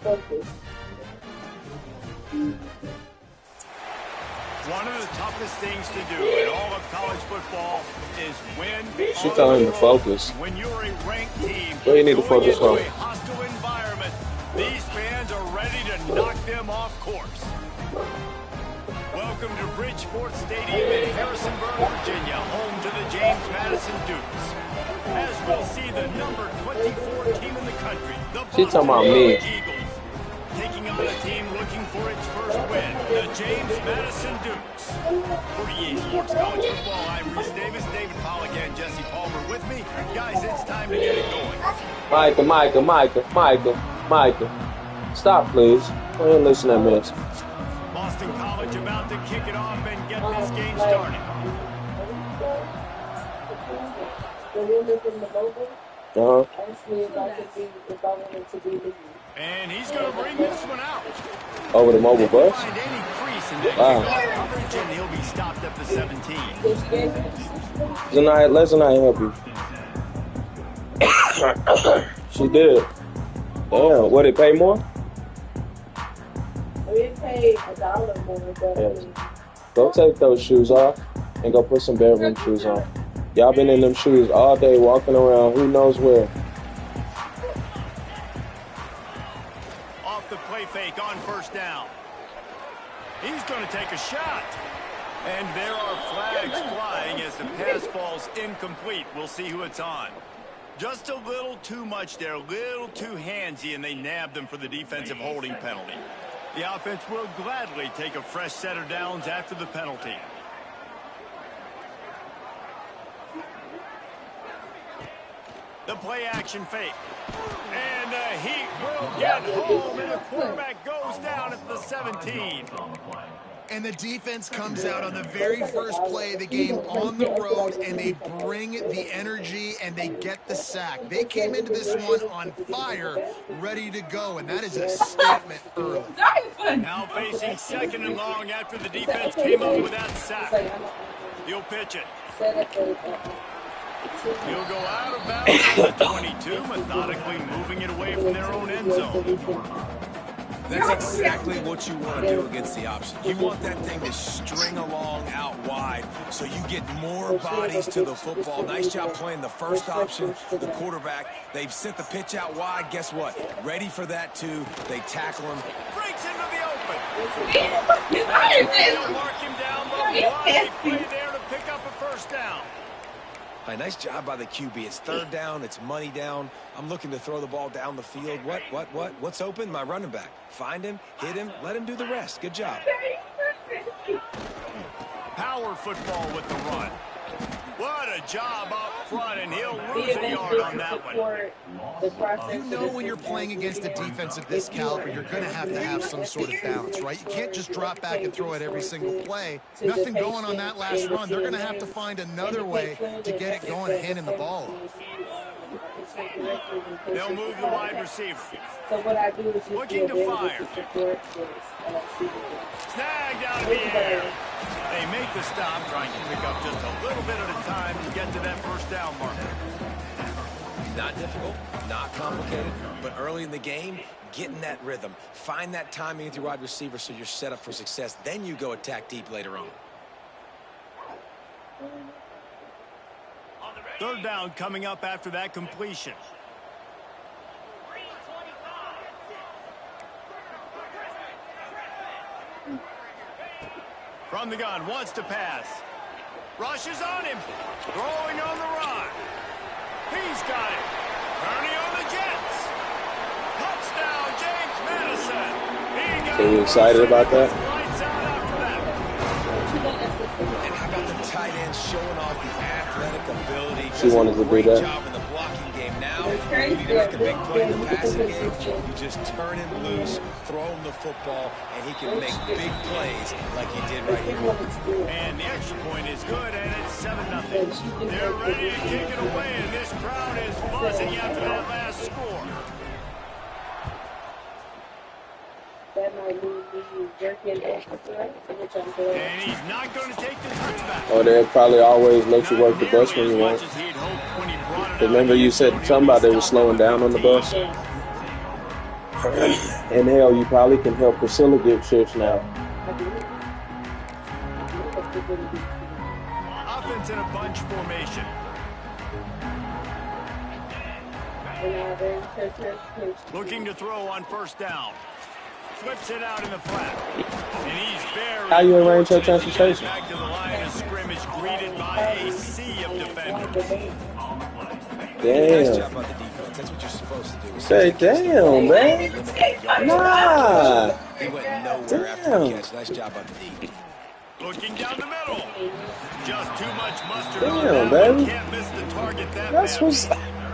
One of the toughest things to do in all of college football is win. She telling him to focus. When you're a ranked team, Where you need to focus on? a hostile environment, these fans are ready to knock them off course. Welcome to Bridgeport Stadium in Harrisonburg, Virginia, home to the James Madison Dukes. As we'll see the number 24 team in the country, the She talking about me. Eagles, taking on a team looking for its first win, the James Madison Dukes. For EA Sports College Football, I'm Reese Davis, David Pollock, and Jesse Palmer with me. Guys, it's time to get it going. Micah. Stop, please. I ain't listen to that mess. Boston College about to kick it off and get this game started. And he's going to bring this one out. Over the mobile bus? Find any crease in that coverage, and he'll be stopped at the 17. Let's not help you. She did. Damn, what, it pay more? It paid $1 more, but yes. Go take those shoes off and go put some bedroom shoes on. Y'all been in them shoes all day walking around who knows where. Off the play fake on first down. He's going to take a shot. And there are flags flying as the pass falls incomplete. We'll see who it's on. Just a little too much there, a little too handsy, and they nabbed them for the defensive holding penalty. The offense will gladly take a fresh set of downs after the penalty. The play action fake. And the Heat will get home, and the quarterback goes down at the 17. And the defense comes out on the very first play of the game on the road, and they bring the energy, and they get the sack. They came into this one on fire, ready to go, and that is a statement early. Now facing second and long after the defense came up with that sack. He'll pitch it. He'll go out of bounds at the 22, methodically moving it away from their own end zone. That's exactly what you want to do against the option. You want that thing to string along out wide so you get more bodies to the football. Nice job playing the first option, the quarterback. They've sent the pitch out wide. Guess what? Ready for that, too. They tackle him. Breaks into the open. They'll mark him down, but wide play there to pick up a first down. Nice job by the QB. It's third down. It's money down. I'm looking to throw the ball down the field. What's open? My running back. Find him, hit him, let him do the rest. Good job. Power football with the run. What a job up front, and he'll lose a yard on that one. You know when you're playing against a defense of this caliber, you're going to have some sort of balance, right? You can't just drop back and throw it every single play. Nothing going on that last run. They're going to have to find another way to get it going, handing the ball off. They'll move the wide receiver. Looking to fire. Snagged out of the air. They make the stop, trying to pick up just a little bit at a time to get to that first down marker. Not difficult, not complicated, but early in the game, get in that rhythm. Find that timing with your wide receiver so you're set up for success. Then you go attack deep later on. Third down coming up after that completion. From the gun, wants to pass. Rushes on him. Throwing on the run. He's got it. Kearney on the Jets. Touchdown, James Madison. Are you excited about that? And how about the tight end showing off the athletic ability? She wanted to do that. Job in the blocking game. Now, you need to make a big play in the passing game. You just turn him loose, throw him the football, and he can make big plays like he did right here. And the extra point is good, and it's 7-0. They're ready to kick it away, and this crowd is buzzing after that last score. And he's not going to take the touchback. Oh, they'll probably always let you work the bus when you want. Remember you said something about they were slowing down on the bus? And hell, you probably can help Priscilla get trips now. Offense in a bunch formation. Looking to throw on first down. Flips it out in the flat. And he's very How you arrange your fortunate to get it transportation? back to the line of scrimmage, greeted by a sea of defenders. Nice Damn. job on the defense. That's what you're supposed to do. Say, damn, man. Nah. He went nowhere after the catch. Nice job on the D. Looking down the middle. Just too much mustard Damn, on that one. baby. Can't miss the target that That's badly. what's.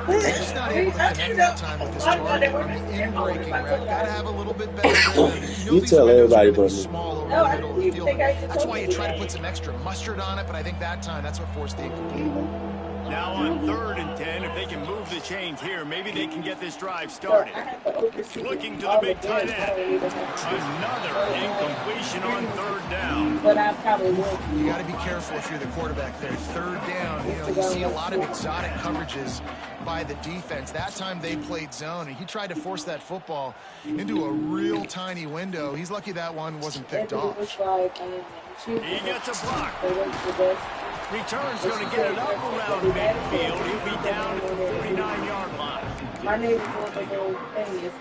He's not able to connect that time with his target on the in-breaking route. Got to have a little bit better vision. You these tell windows are everybody gonna be but me. small over the middle of the field. That's why you try to put some extra mustard on it, but I think that time that's what forced the incomplete. Now on 3rd and 10, if they can move the chains here, maybe they can get this drive started. Looking to the big tight end. Another incompletion on 3rd down. But I probably would. You got to be careful if you're the quarterback there. 3rd down, you see a lot of exotic coverages by the defense. That time they played zone, and he tried to force that football into a real tiny window. He's lucky that one wasn't picked off. He gets a block. Return's going to get it up around midfield. He'll be down at the 49-yard line. My name is one of those things.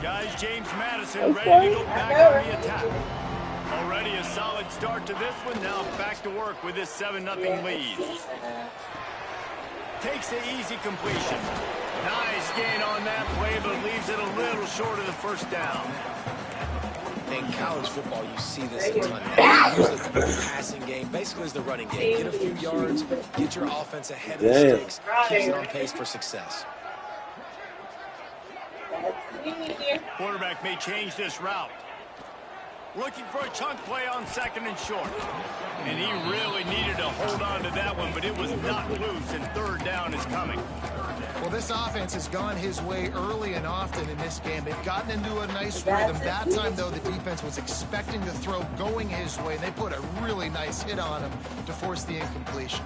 Guys, James Madison ready to go back on the attack. Already a solid start to this one. Now back to work with this 7-0 lead. Takes the easy completion. Nice gain on that play, but leaves it a little short of the first down. In college football, you see this a ton. Use the passing game, basically as the running game. Get a few yards, get your offense ahead of the sticks, keeps it on pace for success. Quarterback may change this route. Looking for a chunk play on 2nd and short. And he really needed to hold on to that one, but it was not loose, and 3rd down is coming. Well, this offense has gone his way early and often in this game. They've gotten into a nice rhythm. That time, though, the defense was expecting the throw going his way, and they put a really nice hit on him to force the incompletion.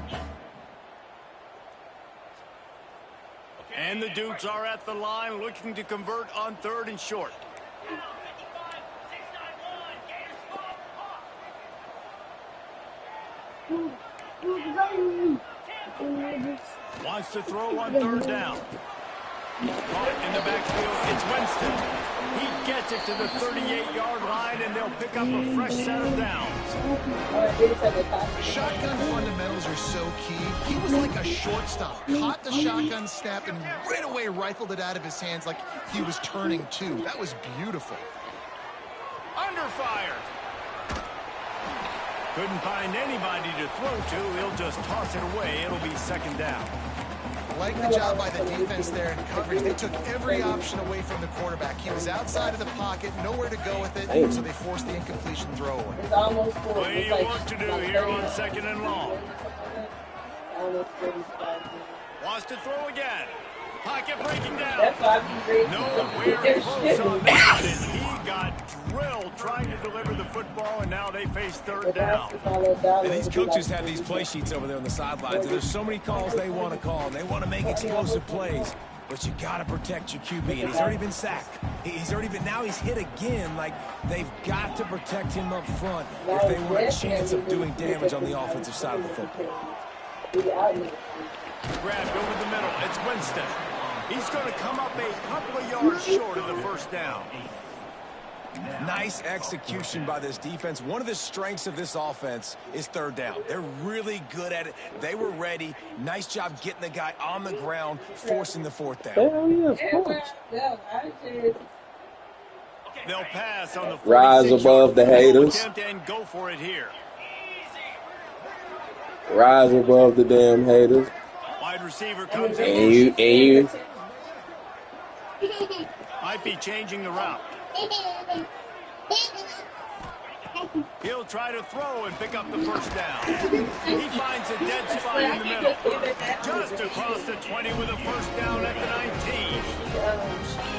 And the Dukes are at the line looking to convert on 3rd and short. Wants to throw on 3rd down. Caught in the backfield, it's Winston. He gets it to the 38-yard line, and they'll pick up a fresh set of downs. Shotgun fundamentals are so key. He was like a shortstop. Caught the shotgun snap and right away rifled it out of his hands like he was turning two. That was beautiful. Under fire. Couldn't find anybody to throw to. He'll just toss it away. It'll be 2nd down. Like the job by the defense there in coverage. They took every option away from the quarterback. He was outside of the pocket, nowhere to go with it, so they forced the incompletion throw away. Plenty of work to do here on 2nd and long. Wants to throw again. Pocket breaking down. Nowhere close on that, and he got drilled trying to deliver the football, and now they face 3rd down. And these coaches have these play sheets over there on the sidelines, and there's so many calls they want to call. They want to make explosive plays, but you got to protect your QB, and he's already been sacked. Now he's hit again. Like, they've got to protect him up front if they want a chance of doing damage on the offensive side of the football. Grabbed over the middle. It's Winston. He's going to come up a couple of yards short of the 1st down. Nice execution by this defense. One of the strengths of this offense is 3rd down. They're really good at it. They were ready. Nice job getting the guy on the ground, forcing the 4th down. Hell yeah, of course. They'll pass on the Rise above the haters. And go for it here. Rise above the damn haters. Wide receiver comes in. And you. Might be changing the route. He'll try to throw and pick up the 1st down. He finds a dead spot in the middle. Just across the 20 with a 1st down at the 19.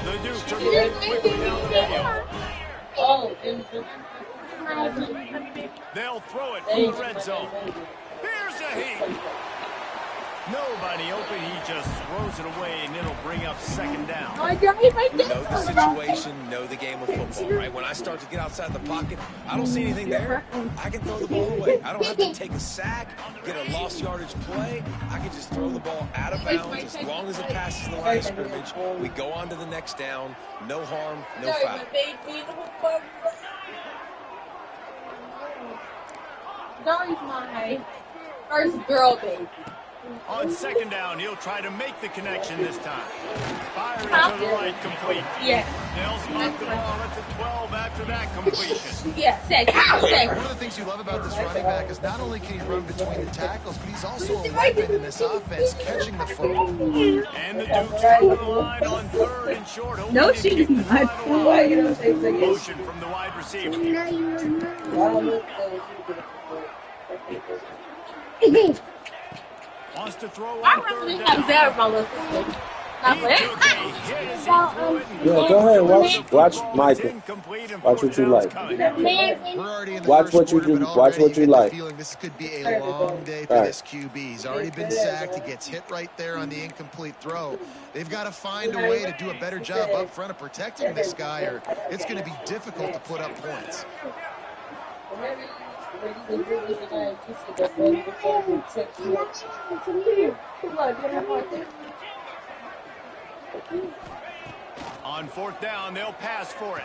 The Dukes are moving quickly down the field. They'll throw it from the red zone. Here's a heat. Nobody open. He just throws it away, and it'll bring up second down. Know the situation, know the game of football, right? When I start to get outside the pocket, I don't see anything there. I can throw the ball away. I don't have to take a sack, get a lost yardage play. I can just throw the ball out of bounds as long as it passes the line of scrimmage. We go on to the next down. No harm, no foul. Sorry's my first girl baby. On second down, he'll try to make the connection this time. Fired to the right, complete. Yeah. They'll spot the ball at the 12 after that completion. Yeah, second. One of the things you love about this running back is not only can he run between the tackles, but he's also a weapon in this offense, catching the football. And the Dukes come to the line on third and short. No, she's not. Motion from the wide receiver. Wants to throw I on third really down. have better my little sister. Not bad. Yeah, go ahead. Watch Michael. Watch what you like. We're already in the Watch first what you quarter, do. but Watch already what you get the like. feeling this could be a long day for this QB. He's already been sacked. He gets hit right there on the incomplete throw. They've got to find a way to do a better job up front of protecting this guy, or it's going to be difficult to put up points. On fourth down, they'll pass for it.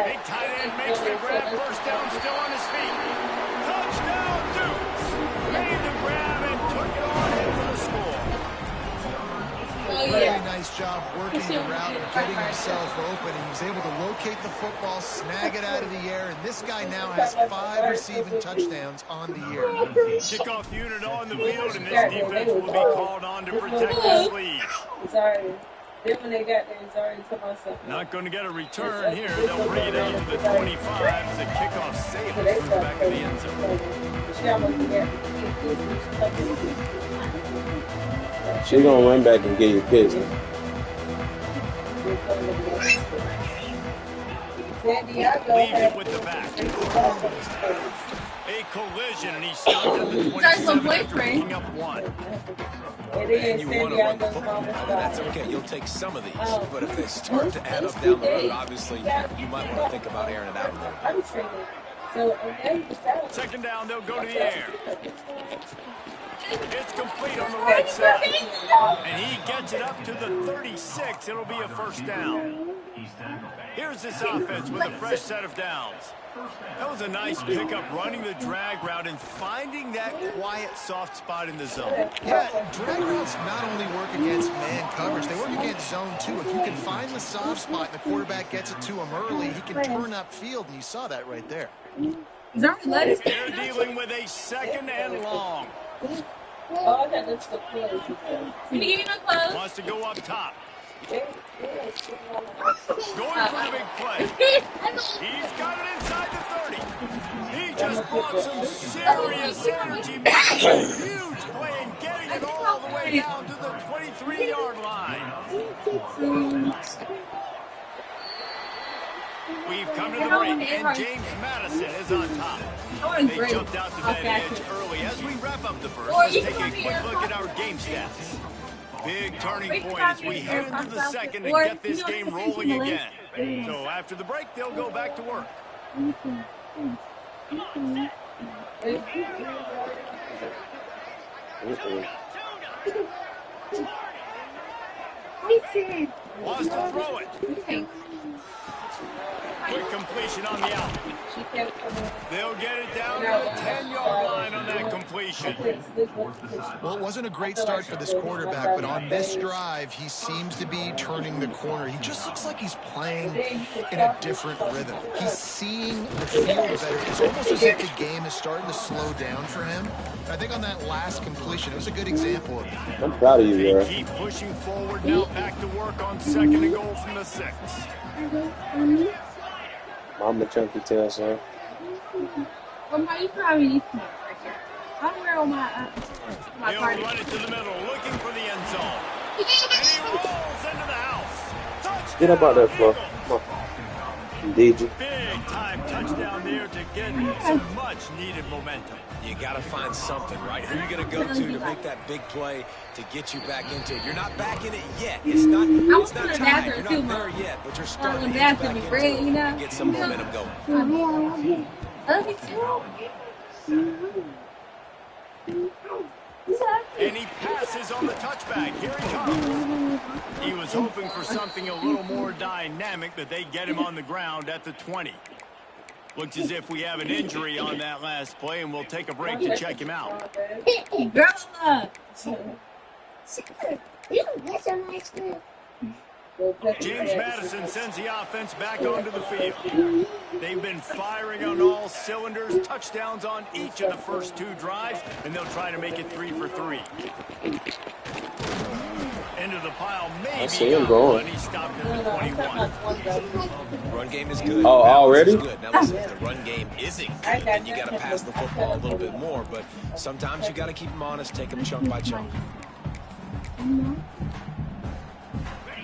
Big tight end makes the grab. First down, still on his feet. Touchdown, Dukes. Made the grab and took it on in for the score. Very nice job working the route and getting himself open. He was able to locate the football, snag it out of the air, and this guy now has 5 receiving touchdowns on the year. Kickoff unit on the field, and this defense will be called on to protect this lead. Sorry. Then when they got there, it's already to myself. Not going to get a return here. They'll bring it out to the 25 as the kickoff sails through the back of the end zone. She gonna run back and get you pissed. Leaves it with the back. A collision, and he's stopped at the 27 after picking up one. And you want to run the football. That's okay. You'll take some of these. But if they start to add up down the road, obviously, you might want to think about airing it out a little bit. Second down, they'll go to the air. It's complete on the right side. And he gets it up to the 36. It'll be a first down. Here's this offense with a fresh set of downs. That was a nice pickup, running the drag route and finding that quiet, soft spot in the zone. Yeah, drag routes not only work against man coverage, they work against zone too. If you can find the soft spot and the quarterback gets it to him early, he can turn upfield, and you saw that right there. They're dealing with a second and long. Oh, okay, that's the clothes. Can you give me my clothes? Wants to go up top. Going for the big play. He's got it inside the 30. He just brought some serious energy, making a huge play and getting it all the way down to the 23-yard line. We've come to the break, and James Madison is on top. They jumped out to that edge early. As we wrap up the first, let's take a quick look at our game stats. Big turning point as we head into the second and get this game rolling again. So after the break, they'll go back to work. Wants to throw it. Quick completion on the out. They'll get it down to the 10-yard line on that completion. Well, it wasn't a great start for this quarterback, but on this drive, he seems to be turning the corner. He just looks like he's playing in a different rhythm. He's seeing the field better. It's almost as if the game is starting to slow down for him. I think on that last completion, it was a good example of that. I'm proud of you, They bro. keep pushing forward now, back to work on second and goal from the 6. Mama chunky tail, son. You probably need to right here. I'm wearing my He'll run it to the middle, looking for the end zone. And he rolls into the house. Touchdown, Get up out there, Flo. Eagles. Come on. Did you? Big time touchdown there to get some much needed momentum. You got to find something, right? Who are you going to go to make that big play to get you back into it? You're not back in it yet. It's not tied. You're not there yet, but you're starting to get back into it and get some momentum going. And he passes on the touchback. Here he comes. He was hoping for something a little more dynamic, but they get him on the ground at the 20. Looks as if we have an injury on that last play, and we'll take a break to check him out. James Madison sends the offense back onto the field. They've been firing on all cylinders, touchdowns on each of the first 2 drives, and they'll try to make it 3 for 3. Into the pile, maybe. I see him going. He stopped at the 21. Run game is good. Oh, already? Good. Now listen, if the run game isn't good, then you got to pass the football a little bit more. But sometimes you got to keep them honest, take them chunk by chunk.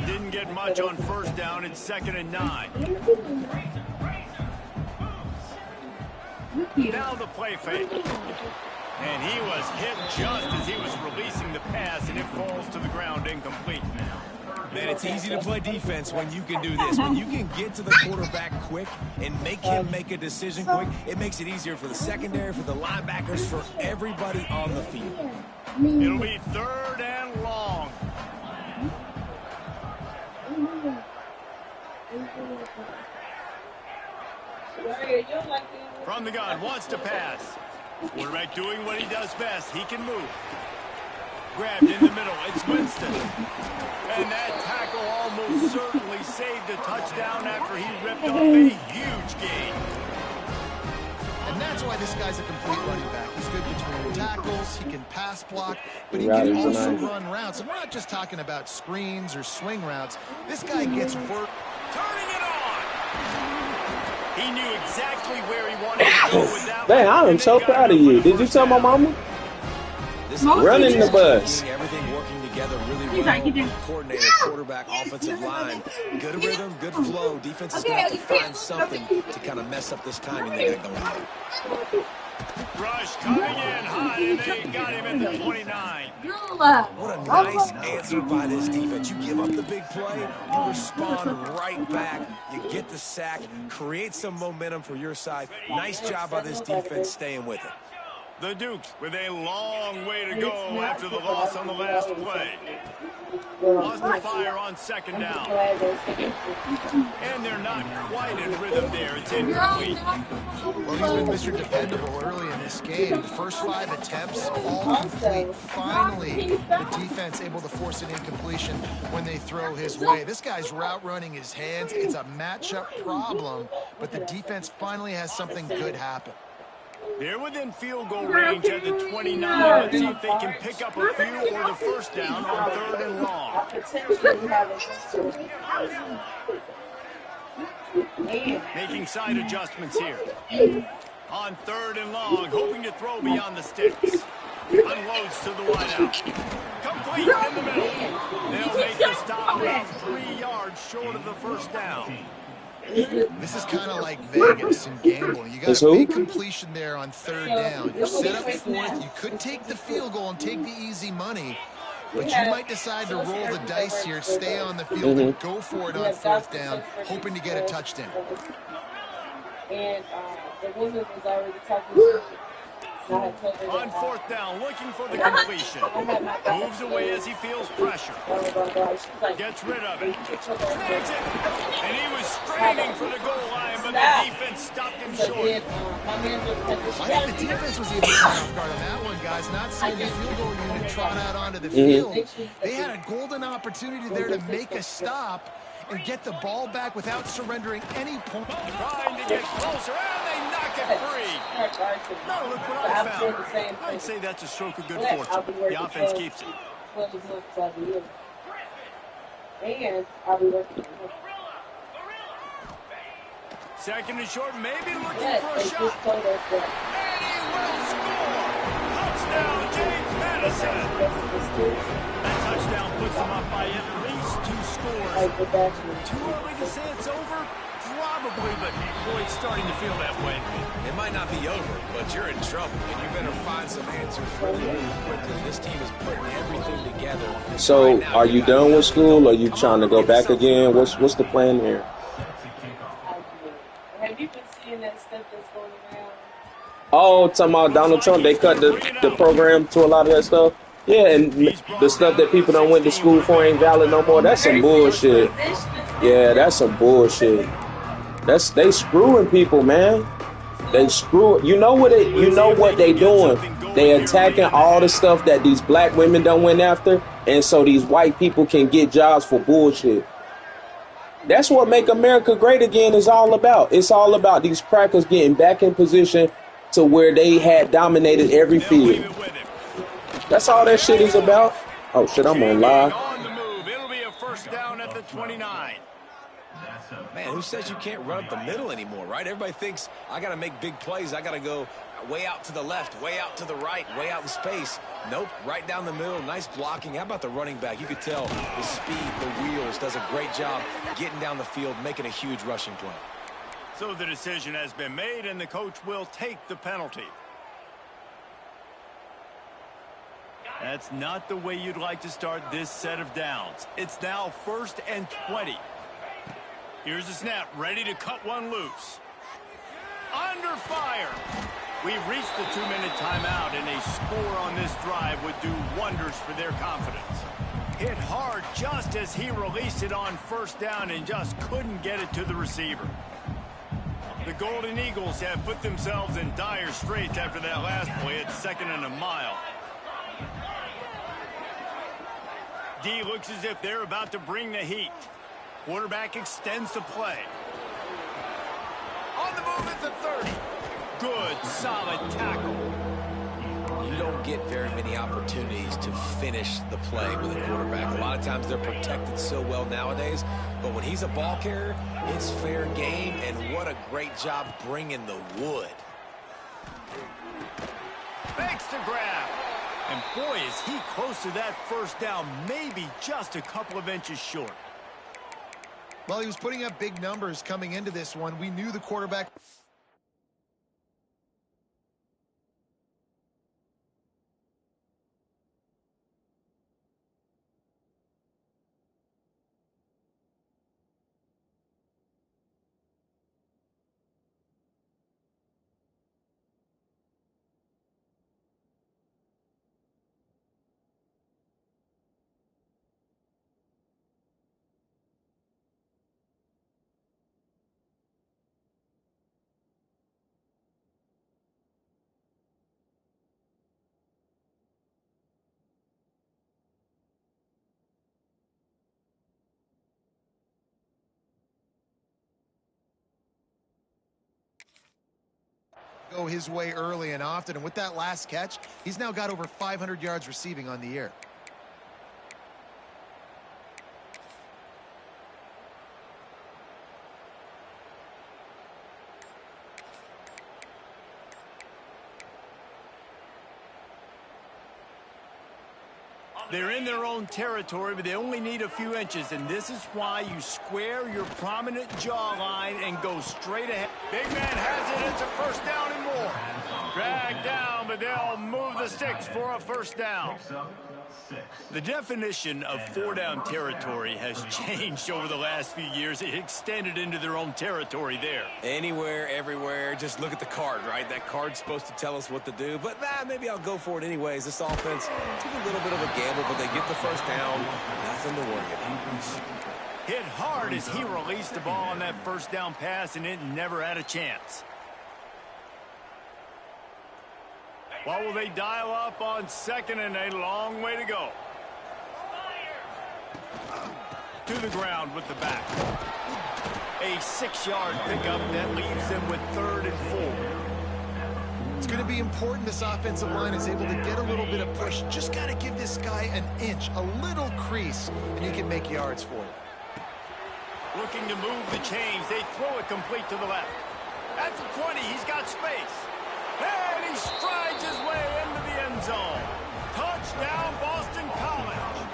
Didn't get much on first down. It's 2nd and 9. Now the play fake. And he was hit just as he was releasing the pass, and it falls to the ground incomplete. Man, it's easy to play defense when you can do this. When you can get to the quarterback quick and make him make a decision quick, it makes it easier for the secondary, for the linebackers, for everybody on the field. It'll be 3rd and long. From the gun, wants to pass. Quarterback doing what he does best. He can move. Grabbed in the middle. It's Winston. And that tackle almost certainly saved a touchdown after he ripped off a huge gain. And that's why this guy's a complete running back. He's good between tackles, he can pass block, but he can also run routes. And we're not just talking about screens or swing routes. This guy gets work. Turning it on. He knew exactly where he wanted to go with that. Man, I am so proud of you. Did you tell my mama? Running the bus. Everything working together really well. Coordinated quarterback, offensive line. Good rhythm, good flow. Defense is going to have to find something to kind of mess up this timing they got going on. Rush coming in hot, and they got him at the 29. What a nice answer by this defense. You give up the big play, you respond right back, you get the sack, create some momentum for your side. Nice job by this defense staying with it. The Dukes with a long way to go after the loss on the last play. Lost the fire on 2nd down. And they're not quite in rhythm there. It's incomplete. Well, he's been Mr. Dependable early in this game. The first 5 attempts, all complete. Finally, the defense able to force an incompletion when they throw his way. This guy's route running his hands. It's a matchup problem, but the defense finally has something good happen. They're within field goal range at the 29. Let's see if they can pick up a few or the first down on 3rd and long. Making side adjustments here. On 3rd and long, hoping to throw beyond the sticks. Unloads to the wideout. Complete in the middle. They'll make the stop about 3 yards short of the first down. This is kind of like Vegas and gambling. You got a big completion there on 3rd down. You're set up 4th. You could take the field goal and take the easy money, but you might decide to roll the dice here, stay on the field, and go for it on 4th down, hoping to get a touchdown. And the woman was already talking. On 4th down, looking for the completion. Moves away as he feels pressure. Gets rid of it. Snags it. And he was straining for the goal line, but the defense stopped him short. I think the defense was even caught off guard on that one, guys. Not seeing the field goal unit trot out onto the field. They had a golden opportunity there to make a stop and get the ball back without surrendering any point. Trying to get closer, and they knock it free. No, look what I found. I'd say that's a stroke of good fortune. The offense keeps it. And I'll be working. 2nd and short, maybe looking for a shot. And he will score. Touchdown, James Madison. That touchdown puts them up by at least 2 scores. Too early to say it's over? Probably, but boy, it's starting to feel that way. It might not be over, but you're in trouble, and you better find some answers really quickly. This team is putting everything together. So, are you done with school, or are you trying to go back again? What's the plan here? Have you been seeing that stuff that's going around? Oh, talking about Donald Trump, they cut the program to a lot of that stuff. Yeah, and the stuff that people don't went to school for ain't valid no more. That's some bullshit. Yeah, that's some bullshit. They screwing people, man. They screw. You know what they doing? They attacking all the stuff that these black women don't went after, and so these white people can get jobs for bullshit. That's what make America great again is all about. It's all about these crackers getting back in position to where they had dominated every field. That's all that shit is about. Oh shit, I'm on live. On the move. It'll be a first down at the 29. Man, who says you can't run up the middle anymore, right? Everybody thinks I got to make big plays. I got to go way out to the left, way out to the right, way out in space. Nope, right down the middle. Nice blocking. How about the running back? You could tell the speed, the wheels, does a great job getting down the field, making a huge rushing play. So the decision has been made, and the coach will take the penalty. That's not the way you'd like to start this set of downs. It's now 1st and 20. Here's the snap, ready to cut one loose. Under fire. We've reached the 2-minute timeout, and a score on this drive would do wonders for their confidence. Hit hard just as he released it on 1st down and just couldn't get it to the receiver. The Golden Eagles have put themselves in dire straits after that last play at 2nd and a mile. D looks as if they're about to bring the heat. Quarterback extends the play. On the move at the 30. Good, solid tackle. You don't get very many opportunities to finish the play with a quarterback. A lot of times they're protected so well nowadays. But when he's a ball carrier, it's fair game. And what a great job bringing the wood. Makes the grab. And boy, is he close to that 1st down, maybe just a couple of inches short. Well, he was putting up big numbers coming into this one. We knew the quarterback. Go his way early and often, and with that last catch, he's now got over 500 yards receiving on the year. They're in their own territory, but they only need a few inches, and this is why you square your prominent jawline and go straight ahead. Big man has it. It's a 1st down and more. Dragged down, but they'll move the sticks for a 1st down. The definition of 4-down territory has changed over the last few years. It extended into their own territory there. Anywhere, everywhere, just look at the card, right? That card's supposed to tell us what to do, but maybe I'll go for it anyways. This offense took a little bit of a gamble, but they get the 1st down. Nothing to worry about. Hit hard as he released the ball on that 1st down pass, and it never had a chance. What will they dial up on 2nd and a long way to go? To the ground with the back. A 6-yard pickup that leaves them with 3rd and 4. It's going to be important this offensive line is able to get a little bit of push. Just got to give this guy an inch, a little crease, and he can make yards for it. Looking to move the chains. They throw it complete to the left. At the 20, he's got space. And he strides his way into the end zone. Touchdown, Boston College.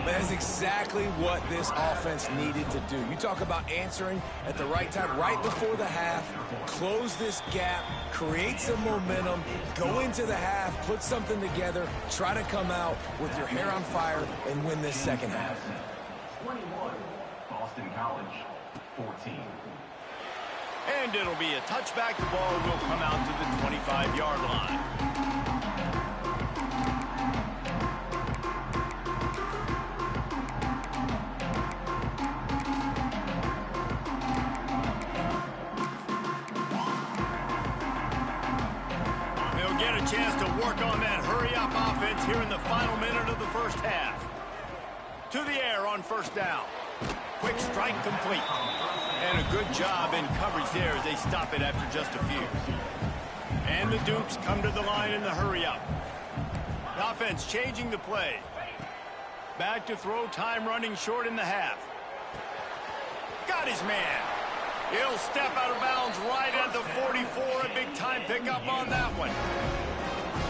But that's exactly what this offense needed to do. You talk about answering at the right time, right before the half, close this gap, create some momentum, go into the half, put something together, try to come out with your hair on fire and win this second half. 21, Boston College, 14. And it'll be a touchback. The ball will come out to the 25-yard line. They'll get a chance to work on that hurry-up offense here in the final minute of the first half. To the air on first down. Quick strike complete. And a good job in coverage there as they stop it after just a few. And the Dukes come to the line in the hurry-up. The offense changing the play. Back to throw, time running short in the half. Got his man. He'll step out of bounds right at the 44. A big-time pickup on that one.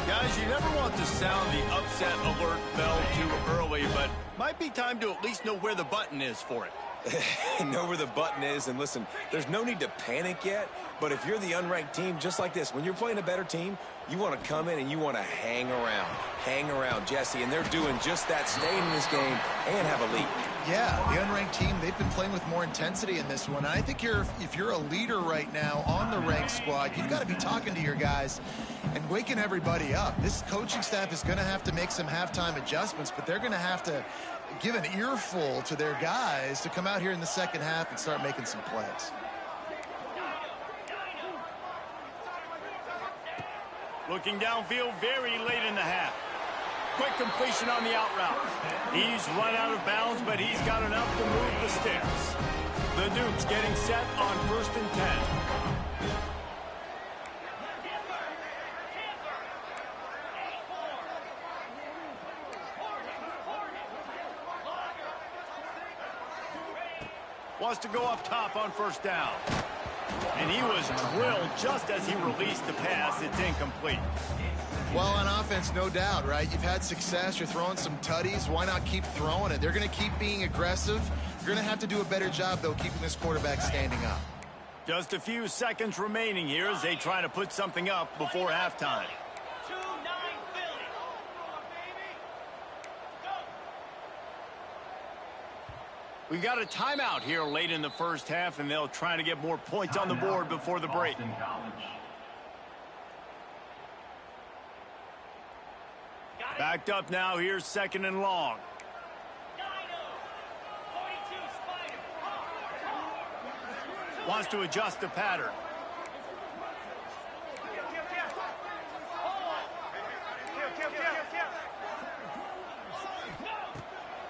Guys, you never want to sound the upset alert bell too early, but might be time to at least know where the button is for it. Know where the button is, and listen, there's no need to panic yet, but if you're the unranked team, just like this, when you're playing a better team, you want to come in and you want to hang around, Jesse, and they're doing just that, staying in this game and have a lead. Yeah, the unranked team, they've been playing with more intensity in this one. And I think if you're a leader right now on the ranked squad, you've got to be talking to your guys and waking everybody up. This coaching staff is going to have to make some halftime adjustments, but they're going to have to give an earful to their guys to come out here in the second half and start making some plays. Looking downfield very late in the half. Quick completion on the out route. He's run out of bounds, but he's got enough to move the sticks. The Dukes getting set on 1st and 10. Wants to go up top on first down. And he was drilled just as he released the pass. It's incomplete. Well, on offense, no doubt, right? You've had success. You're throwing some tutties. Why not keep throwing it? They're going to keep being aggressive. You're going to have to do a better job, though, keeping this quarterback standing up. Just a few seconds remaining here as they try to put something up before halftime. We've got a timeout here late in the first half, and they'll try to get more points on the board before the break. Backed up now, here's 2nd and long. Wants to adjust the pattern.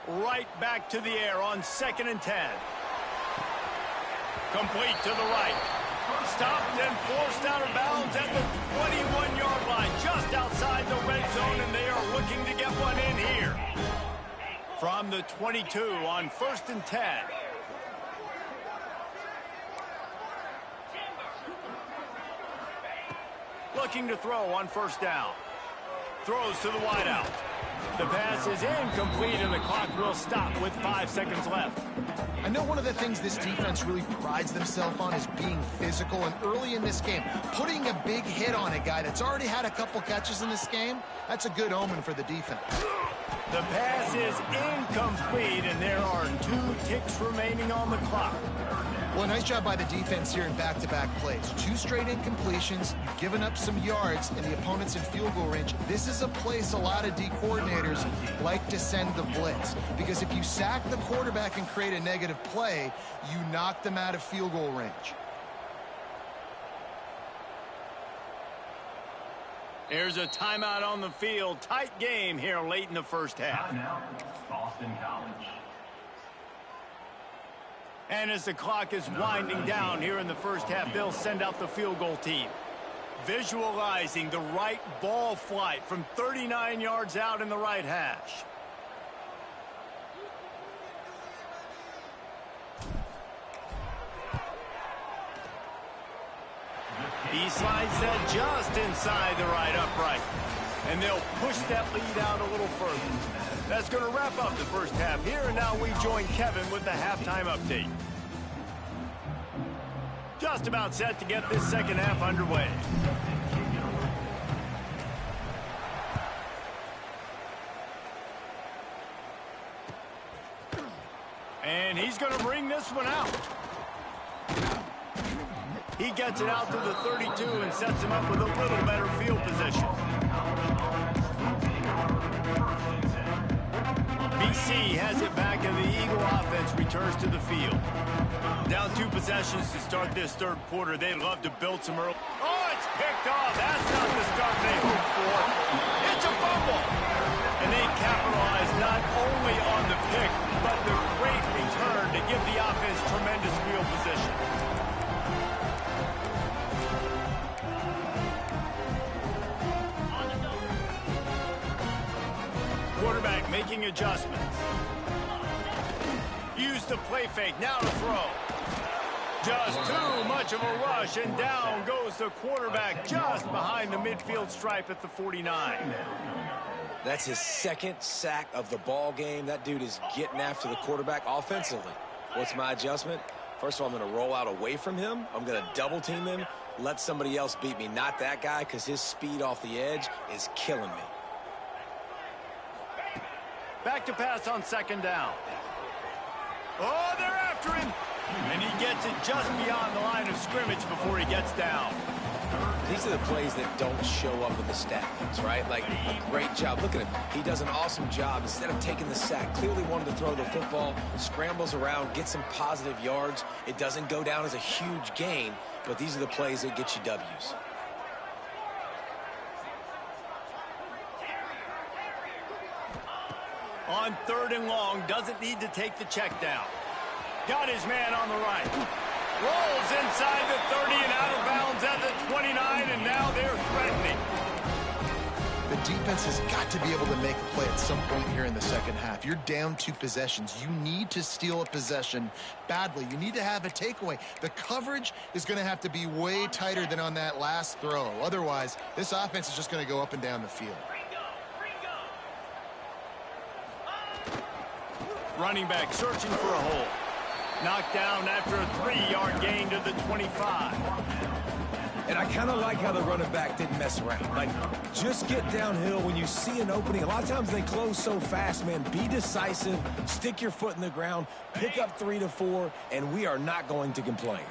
Right back to the air on 2nd and 10. Complete to the right. Stopped and forced out of bounds at the 21-yard line, just outside the red zone, and they are looking to get one in here. From the 22 on 1st and 10. Looking to throw on first down. Throws to the wideout. The pass is incomplete, and the clock will stop with 5 seconds left. I know one of the things this defense really prides themselves on is being physical, and early in this game, putting a big hit on a guy that's already had a couple catches in this game, that's a good omen for the defense. The pass is incomplete, and there are 2 ticks remaining on the clock. Well, nice job by the defense here in back-to-back plays. 2 straight incompletions, you've given up some yards, and the opponent's in field goal range. This is a place a lot of D coordinators like to send the blitz, because if you sack the quarterback and create a negative play, you knock them out of field goal range. Here's a timeout on the field. Tight game here late in the first half. Timeout, Boston College. And as the clock is winding down here in the first half, they'll send out the field goal team. Visualizing the right ball flight from 39 yards out in the right hash. He slides that just inside the right upright. And they'll push that lead out a little further. That's going to wrap up the first half here, and now we join Kevin with the halftime update. Just about set to get this second half underway. And he's going to bring this one out. He gets it out to the 32 and sets him up with a little better field position. BC has it back, and the Eagle offense returns to the field. Down 2 possessions to start this third quarter. They'd love to build some early. Oh, it's picked off. That's not the start they hoped for. It's a fumble. And they capitalize not only on the pick, but the great return to give the offense tremendous field position. Quarterback making adjustments. Use the play fake. Now to throw. Just too much of a rush, and down goes the quarterback just behind the midfield stripe at the 49. That's his second sack of the ball game. That dude is getting after the quarterback offensively. What's my adjustment? First of all, I'm going to roll out away from him. I'm going to double team him, let somebody else beat me, not that guy, because his speed off the edge is killing me. Back to pass on second down. Oh, they're after him. And he gets it just beyond the line of scrimmage before he gets down. These are the plays that don't show up in the stat books, right? Like, a great job. Look at him. He does an awesome job. Instead of taking the sack, clearly wanted to throw the football, scrambles around, gets some positive yards. It doesn't go down as a huge gain, but these are the plays that get you W's. On third and long, doesn't need to take the check down. Got his man on the right. Rolls inside the 30 and out of bounds at the 29, and now they're threatening. The defense has got to be able to make a play at some point here in the second half. You're down 2 possessions. You need to steal a possession badly. You need to have a takeaway. The coverage is going to have to be way tighter than on that last throw. Otherwise, this offense is just going to go up and down the field. Running back searching for a hole. Knocked down after a 3-yard gain to the 25. And I kind of like how the running back didn't mess around. Like, just get downhill when you see an opening. A lot of times they close so fast, man. Be decisive, stick your foot in the ground, pick up 3 to 4, and we are not going to complain.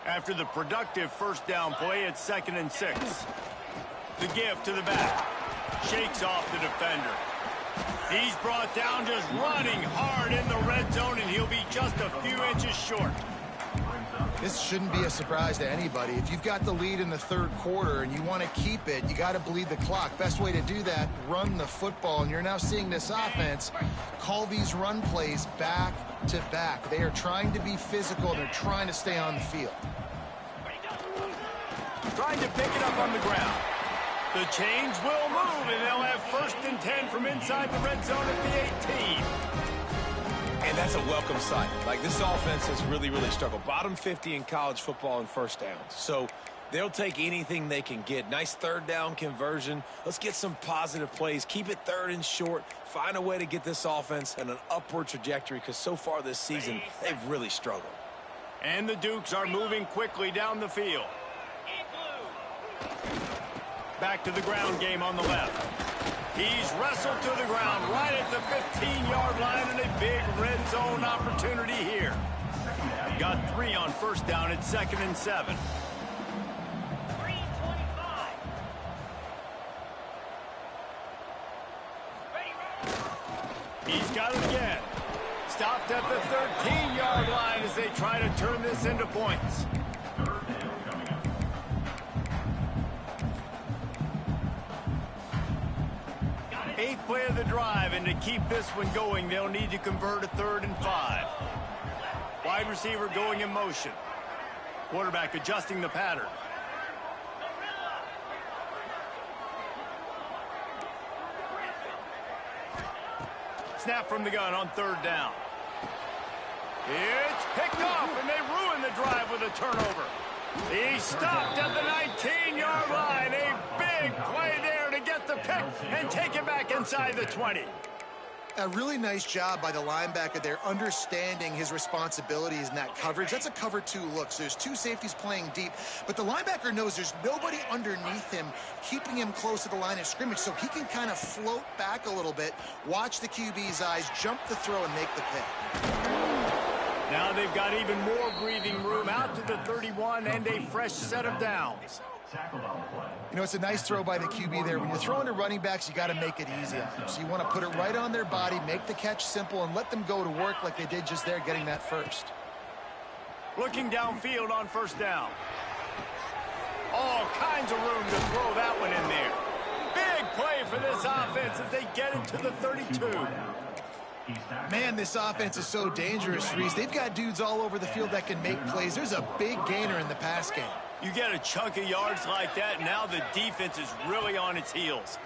After the productive first down play, it's 2nd and 6. The give to the back. Shakes off the defender. He's brought down just running hard in the red zone, and he'll be just a few inches short. This shouldn't be a surprise to anybody. If you've got the lead in the third quarter and you want to keep it, you got to bleed the clock. Best way to do that, run the football. And you're now seeing this offense call these run plays back to back. They are trying to be physical. They're trying to stay on the field. Trying to pick it up on the ground. The change will move, and they'll have 1st and 10 from inside the red zone at the 18. And that's a welcome sight. Like, this offense has really, really struggled. Bottom 50 in college football in first downs. So they'll take anything they can get. Nice third down conversion. Let's get some positive plays. Keep it 3rd and short. Find a way to get this offense in an upward trajectory, because so far this season, they've really struggled. And the Dukes are moving quickly down the field. Back to the ground game on the left. He's wrestled to the ground right at the 15-yard line, and a big red zone opportunity here. Got 3 on first down at 2nd and 7. He's got it again. Stopped at the 13-yard line as they try to turn this into points. Eighth play of the drive, and to keep this one going, they'll need to convert a 3rd and 5. Wide receiver going in motion. Quarterback adjusting the pattern. Snap from the gun on 3rd down. It's picked off, and they ruin the drive with a turnover. He stopped at the 19-yard line. A big play there to get the pick and take it back inside the 20. A really nice job by the linebacker there, understanding his responsibilities in that coverage. That's a cover 2 look. So there's 2 safeties playing deep, but the linebacker knows there's nobody underneath him, keeping him close to the line of scrimmage, so he can kind of float back a little bit, watch the QB's eyes, jump the throw, and make the pick. Now they've got even more breathing room out to the 31 and a fresh set of downs. You know, it's a nice throw by the QB there. When you're throwing to running backs, you got to make it easy on them. So you want to put it right on their body, make the catch simple, and let them go to work like they did just there, getting that first. Looking downfield on first down. All kinds of room to throw that one in there. Big play for this offense as they get into the 32. Man, this offense is so dangerous, Reese. They've got dudes all over the field that can make plays. There's a big gainer in the pass game. You get a chunk of yards like that, now the defense is really on its heels.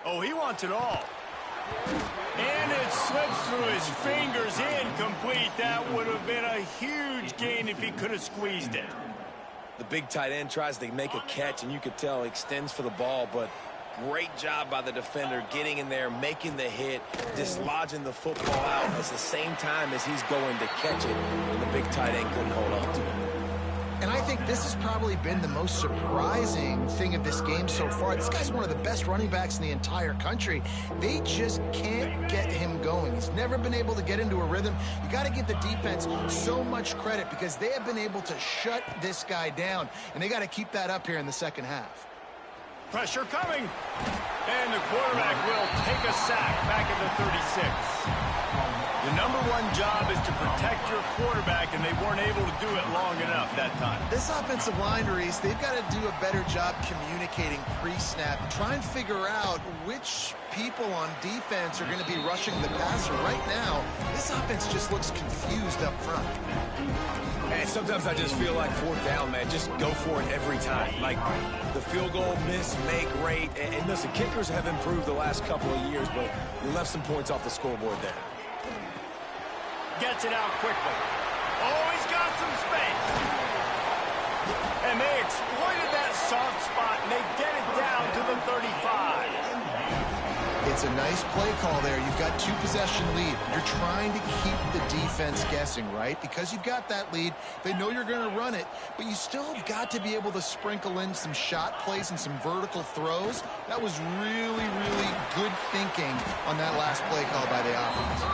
Oh, he wants it all. And it slips through his fingers, incomplete. That would have been a huge gain if he could have squeezed it. The big tight end tries to make a catch, and you could tell he extends for the ball, but great job by the defender getting in there, making the hit, dislodging the football out at the same time as he's going to catch it, and the big tight end couldn't hold on to it. And I think this has probably been the most surprising thing of this game so far. This guy's one of the best running backs in the entire country. They just can't get him going. He's never been able to get into a rhythm. You got to give the defense so much credit because they have been able to shut this guy down, and they got to keep that up here in the second half. Pressure coming. And the quarterback will take a sack back at the 36. The number one job is to protect your quarterback, and they weren't able to do it long enough that time. This offensive line, Reese, they've got to do a better job communicating pre-snap. Try and figure out which people on defense are going to be rushing the passer. Right now, this offense just looks confused up front. And sometimes I just feel like 4th down, man, just go for it every time. Like the field goal miss, make rate. And listen, kickers have improved the last couple of years, but we left some points off the scoreboard there. Gets it out quickly. Oh, he's got some space. And they exploited that soft spot, and they get it down to the 35. It's a nice play call there. You've got 2-possession lead. You're trying to keep the defense guessing, right? Because you've got that lead, they know you're going to run it, but you still have got to be able to sprinkle in some shot plays and some vertical throws. That was really, really good thinking on that last play call by the offense.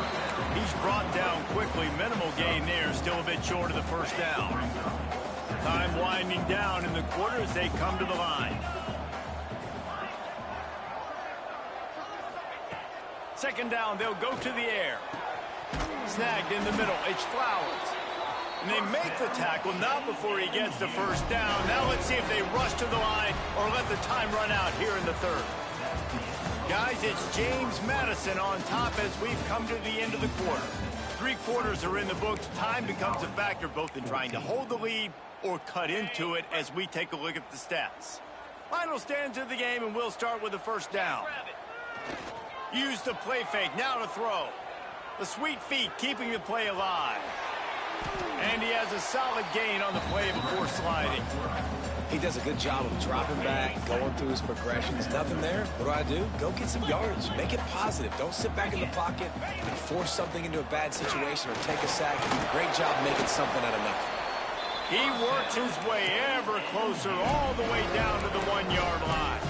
He's brought down quickly. Minimal gain there, still a bit short of the first down. Time winding down in the quarter as they come to the line. Second down, they'll go to the air. Snagged in the middle, it's Flowers. And they make the tackle, not before he gets the first down. Now let's see if they rush to the line or let the time run out here in the third. Guys, it's James Madison on top as we've come to the end of the quarter. 3 quarters are in the books. Time becomes a factor both in trying to hold the lead or cut into it as we take a look at the stats. Final stands of the game, and we'll start with the first down. Use the play fake, now to throw. The sweet feet keeping the play alive. And he has a solid gain on the play before sliding. He does a good job of dropping back, going through his progressions. Nothing there. What do? Go get some yardage. Make it positive. Don't sit back in the pocket and force something into a bad situation or take a sack. Great job making something out of nothing. He works his way ever closer all the way down to the 1-yard line.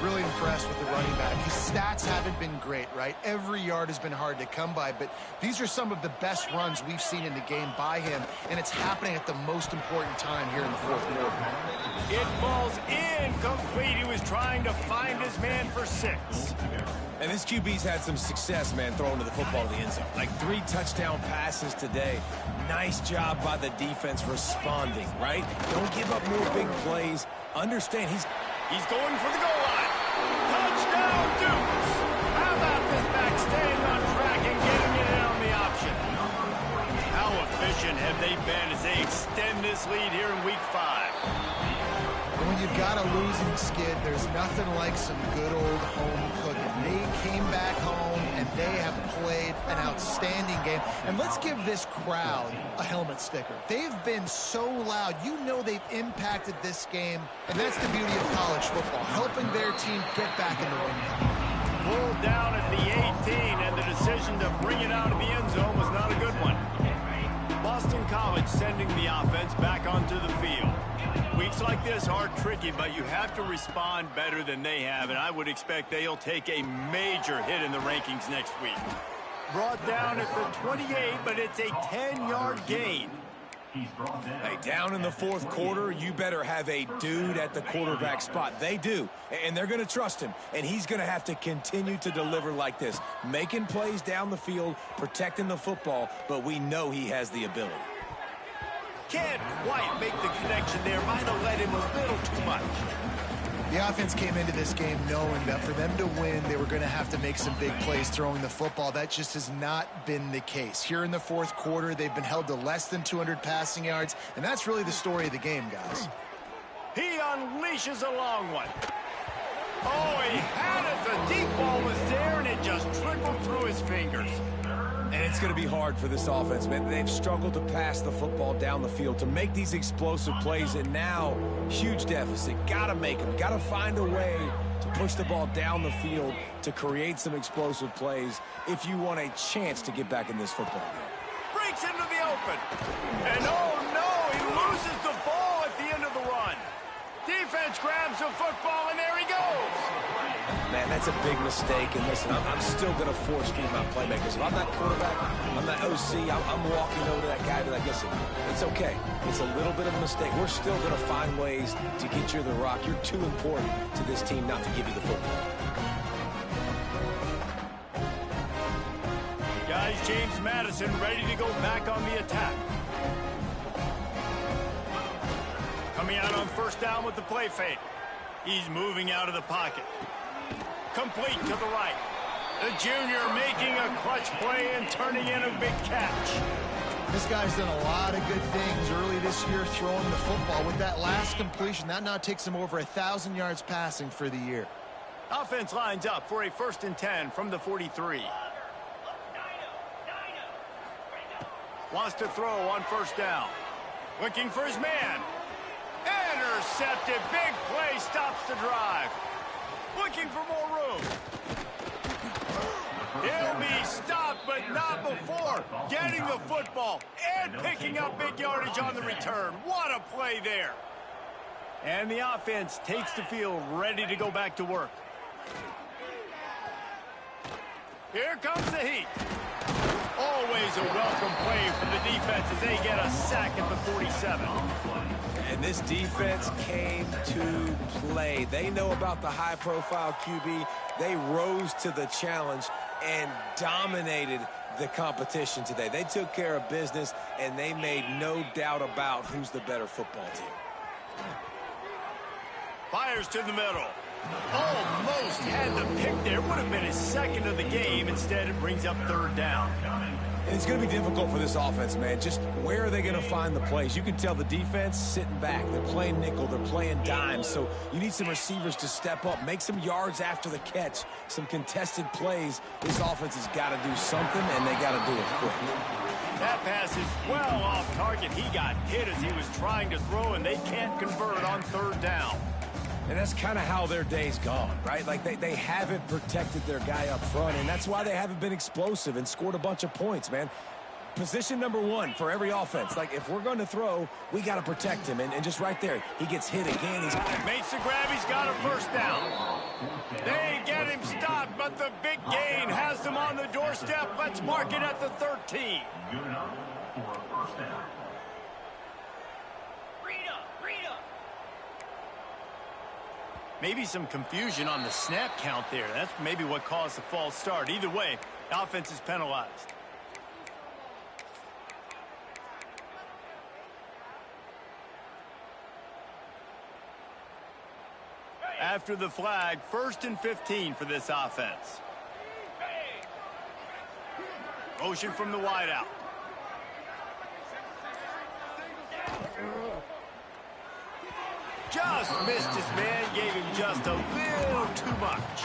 Really impressed with the running back. His stats haven't been great, right? Every yard has been hard to come by, but these are some of the best runs we've seen in the game by him, and it's happening at the most important time here in the fourth quarter. It falls incomplete. He was trying to find his man for 6. And this QB's had some success, man, throwing to the football to the end zone. Like 3 touchdown passes today. Nice job by the defense responding, right? Don't give up more big plays. Understand, he's going for the goal line. Touchdown, Dukes! How about this back staying on track and getting it in on the option? How efficient have they been as they extend this lead here in week 5? When when you've got a losing skid, there's nothing like some good old home cooking. They came back home, and they have played an outstanding game. And let's give this crowd a helmet sticker. They've been so loud. You know they've impacted this game, and that's the beauty of college football, helping their team get back in the win column. Pulled down at the 18, and the decision to bring it out of the end zone was not a good one. Boston College sending the offense back onto the field. Weeks like this are tricky, but you have to respond better than they have, and I would expect they'll take a major hit in the rankings next week. Brought down at the 28, but it's a 10-yard gain. Hey, down in the fourth quarter, you better have a dude at the quarterback spot. They do, and they're going to trust him, and he's going to have to continue to deliver like this, making plays down the field, protecting the football, but we know he has the ability. Can't quite make the connection there. Might have let him a little too much. The offense came into this game knowing that for them to win, they were going to have to make some big plays throwing the football. That just has not been the case. Here in the fourth quarter, they've been held to less than 200 passing yards, and that's really the story of the game, guys. He unleashes a long one. Oh, he had it. The deep ball was there, and it just trickled through his fingers. And it's going to be hard for this offense, man. They've struggled to pass the football down the field, to make these explosive plays, and now, huge deficit. Got to make them. Got to find a way to push the ball down the field to create some explosive plays if you want a chance to get back in this football game. Breaks into the open. And oh, no, he loses the ball at the end of the run. Defense grabs the football, and there he goes. Man, that's a big mistake. And listen, I'm still going to force feed my playmakers. If I'm that quarterback, I'm that OC, I'm walking over to that guy and be like, listen, it's okay. It's a little bit of a mistake. We're still going to find ways to get you the rock. You're too important to this team not to give you the football. Guys, James Madison ready to go back on the attack. Coming out on first down with the play fake. He's moving out of the pocket. Complete to the right. The junior making a clutch play and turning in a big catch. This guy's done a lot of good things early this year throwing the football. With that last completion, that now takes him over 1,000 yards passing for the year. Offense lines up for a 1st and 10 from the 43. Wants to throw on first down. Looking for his man. Intercepted. Big play stops the drive. Looking for more room. He'll be stopped, but not before getting the football and picking up big yardage on the return. What a play there. And the offense takes the field ready to go back to work. Here comes the heat. Always a welcome play for the defense as they get a sack at the 47. And this defense came to play. They know about the high-profile QB. They rose to the challenge and dominated the competition today. They took care of business, and they made no doubt about who's the better football team. Fires to the middle. Almost had the pick there. Would have been his second of the game. Instead, it brings up third down. And it's going to be difficult for this offense, man. Just where are they going to find the plays? You can tell the defense sitting back. They're playing nickel. They're playing dime. So you need some receivers to step up, make some yards after the catch, some contested plays. This offense has got to do something, and they got to do it quick. That pass is well off target. He got hit as he was trying to throw, and they can't convert on third down. And that's kind of how their day's gone, right? Like they haven't protected their guy up front, and that's why they haven't been explosive and scored a bunch of points, man. Position number one for every offense. Like, if we're going to throw, we got to protect him. And just right there, he gets hit again. He's makes the grab. He's got a first down. They get him stopped, but the big gain has them on the doorstep. Let's mark it at the 13. Good enough for a first down. Maybe some confusion on the snap count there. That's maybe what caused the false start. Either way, the offense is penalized. After the flag, 1st and 15 for this offense. Motion from the wideout. just missed his man, gave him just a little too much.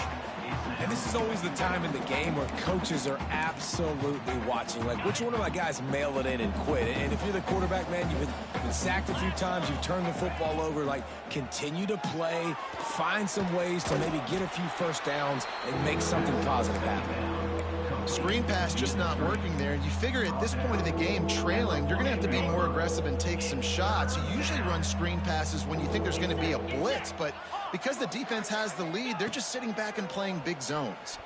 And this is always the time in the game where coaches are absolutely watching. Like, which one of my guys mail it in and quit? And if you're the quarterback, man, you've been sacked a few times, you've turned the football over. Like, continue to play, find some ways to maybe get a few first downs and make something positive happen. Screen pass just not working there. And you figure at this point of the game, trailing, you're going to have to be more aggressive and take some shots. You usually run screen passes when you think there's going to be a blitz, but because the defense has the lead, they're just sitting back and playing big zones.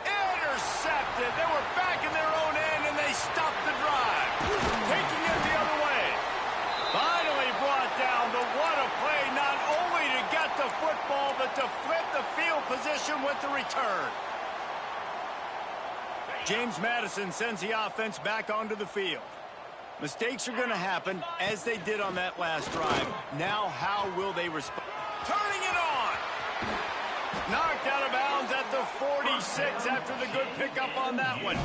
Intercepted. They were back in their own end, and they stopped the drive. Taking it the other way. Finally brought down, but what a play, not only to get the football, but to flip the field position with the return. James Madison sends the offense back onto the field. Mistakes are going to happen, as they did on that last drive. Now, how will they respond? Turning it on! Knocked out of bounds at the 46 after the good pickup on that one.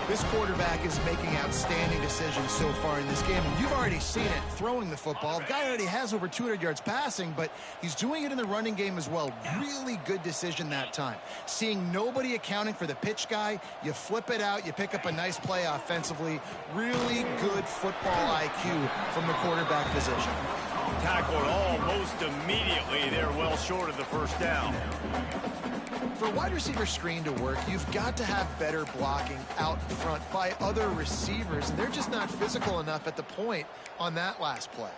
This quarterback is making outstanding decisions so far in this game. And you've already seen it throwing the football. The guy already has over 200 yards passing, but he's doing it in the running game as well. Really good decision that time. Seeing nobody accounting for the pitch guy, you flip it out, you pick up a nice play offensively. Really good football IQ from the quarterback position. Tackled almost immediately. They're well short of the first down. For a wide receiver screen to work, you've got to have better blocking out front by other receivers, and they're just not physical enough at the point on that last play.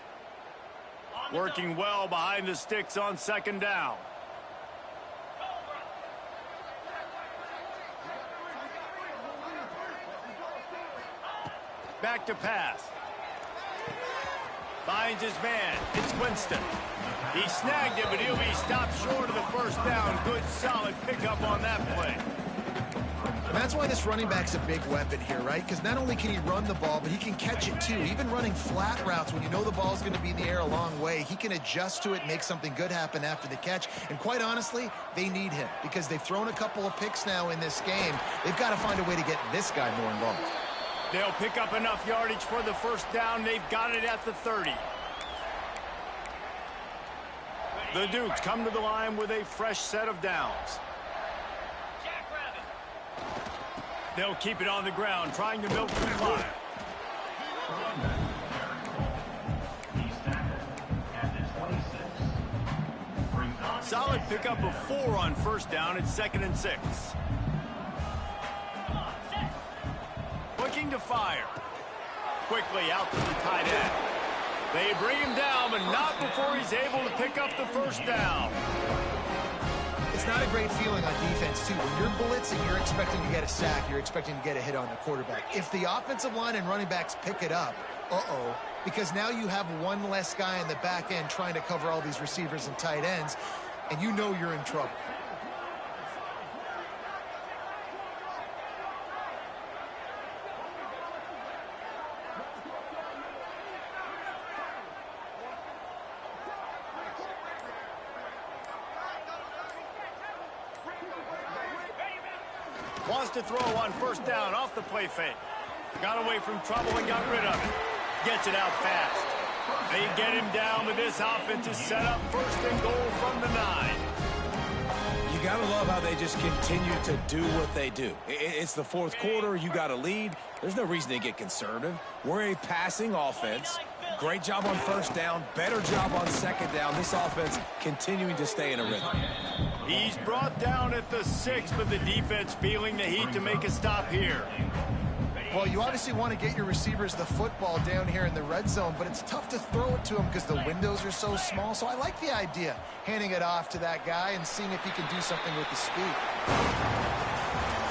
Working well behind the sticks on second down. Back to pass. Finds his man. It's Winston. He snagged it, but he'll be stopped short of the first down. Good, solid pickup on that play. And that's why this running back's a big weapon here, right? Because not only can he run the ball, but he can catch it too. Even running flat routes when you know the ball's going to be in the air a long way, he can adjust to it, make something good happen after the catch. And quite honestly, they need him because they've thrown a couple of picks now in this game. They've got to find a way to get this guy more involved. They'll pick up enough yardage for the first down. They've got it at the 30. The Dukes come to the line with a fresh set of downs. They'll keep it on the ground, trying to milk the clock. Solid pickup of 4 on first down. It's 2nd and 6. Looking to fire. Quickly out to the tight end. They bring him down, but not before he's able to pick up the first down. It's not a great feeling on defense, too. When you're blitzing, you're expecting to get a sack. You're expecting to get a hit on the quarterback. If the offensive line and running backs pick it up, because now you have one less guy in the back end trying to cover all these receivers and tight ends, and you know you're in trouble. Wants to throw on first down off the play fake. Got away from trouble and got rid of it. Gets it out fast. They get him down, but this offense is set up 1st and goal from the 9. You got to love how they just continue to do what they do. It's the 4th quarter. You got a lead. There's no reason to get conservative. We're a passing offense. Great job on first down. Better job on second down. This offense continuing to stay in a rhythm. He's brought down at the 6, but the defense feeling the heat to make a stop here. Well, you obviously want to get your receivers the football down here in the red zone, but it's tough to throw it to them because the windows are so small. So I like the idea, handing it off to that guy and seeing if he can do something with the speed.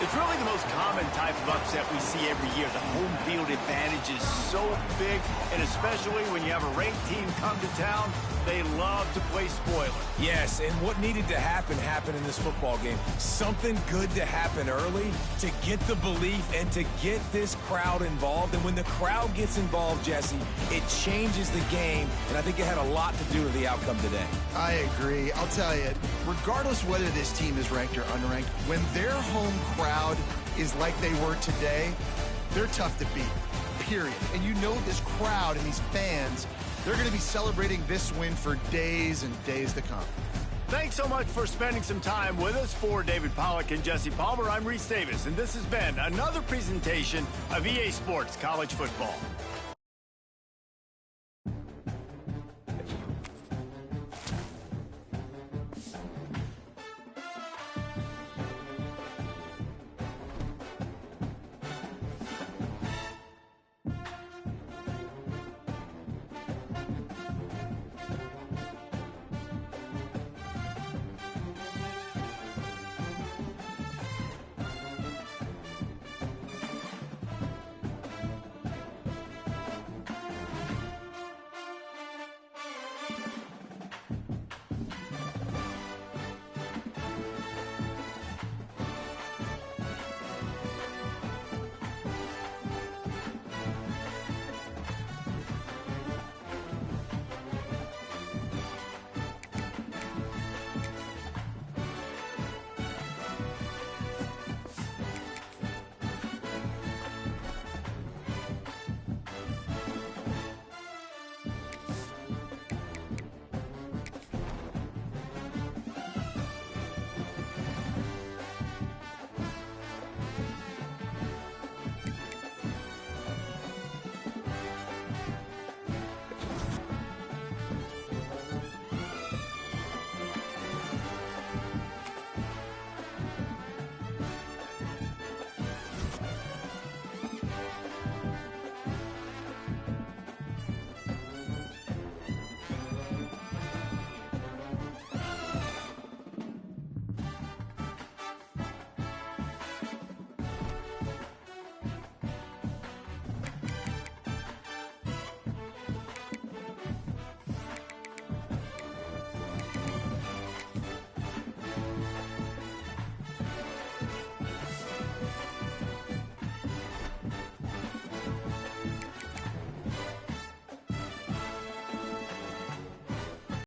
It's really the most common type of upset we see every year. The home field advantage is so big, and especially when you have a ranked team come to town, they love to play spoiler. Yes, and what needed to happen happened in this football game. Something good to happen early to get the belief and to get this crowd involved. And when the crowd gets involved, Jesse, it changes the game, and I think it had a lot to do with the outcome today. I agree. I'll tell you, regardless whether this team is ranked or unranked, when their home crowd is like they were today, they're tough to beat, period. And you know this crowd and these fans They're going to be celebrating this win for days and days to come. Thanks so much for spending some time with us. For David Pollack and Jesse Palmer, I'm Reese Davis, and this has been another presentation of EA Sports College Football.